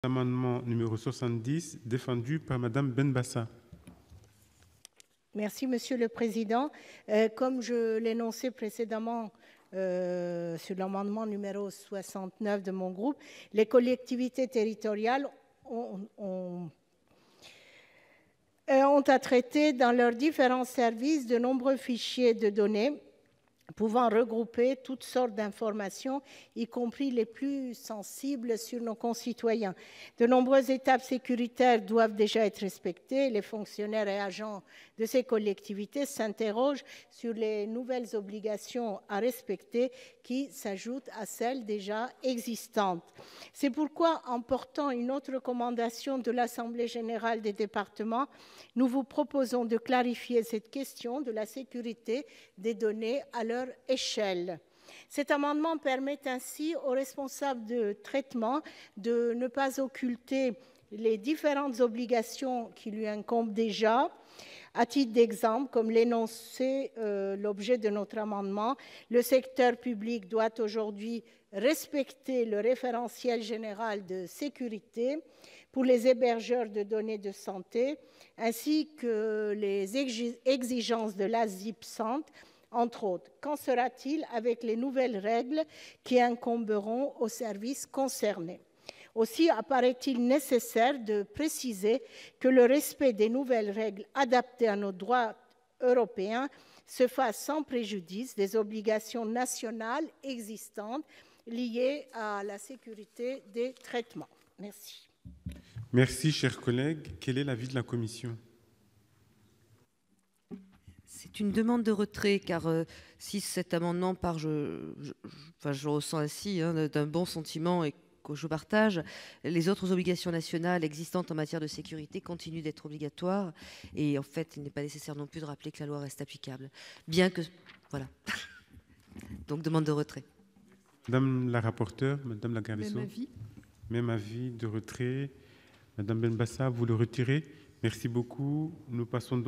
Amendement numéro 70, défendu par Madame Benbassa. Merci, Monsieur le Président. Comme je l'énonçais précédemment sur l'amendement numéro 69 de mon groupe, les collectivités territoriales ont à traiter dans leurs différents services de nombreux fichiers de données pouvant regrouper toutes sortes d'informations, y compris les plus sensibles sur nos concitoyens. De nombreuses étapes sécuritaires doivent déjà être respectées. Les fonctionnaires et agents de ces collectivités s'interrogent sur les nouvelles obligations à respecter qui s'ajoutent à celles déjà existantes. C'est pourquoi, en portant une autre recommandation de l'Assemblée générale des départements, nous vous proposons de clarifier cette question de la sécurité des données à leur échelle. Cet amendement permet ainsi aux responsables de traitement de ne pas occulter les différentes obligations qui lui incombent déjà. À titre d'exemple, comme l'énonçait l'objet de notre amendement, le secteur public doit aujourd'hui respecter le référentiel général de sécurité pour les hébergeurs de données de santé, ainsi que les exigences de l'ASIP-SANT, entre autres. Qu'en sera-t-il avec les nouvelles règles qui incomberont aux services concernés ? Aussi apparaît-il nécessaire de préciser que le respect des nouvelles règles adaptées à nos droits européens se fasse sans préjudice des obligations nationales existantes liées à la sécurité des traitements. Merci. Merci, chers collègues. Quel est l'avis de la commission ? C'est une demande de retrait, car si cet amendement part, je ressens ainsi d'un bon sentiment et que je partage, les autres obligations nationales existantes en matière de sécurité continuent d'être obligatoires. Et en fait, il n'est pas nécessaire non plus de rappeler que la loi reste applicable. Bien que... Voilà. Donc, demande de retrait. Madame la rapporteure, Madame la garde des Sceaux. Même avis. Même avis de retrait. Madame Benbassa, vous le retirez. Merci beaucoup. Nous passons donc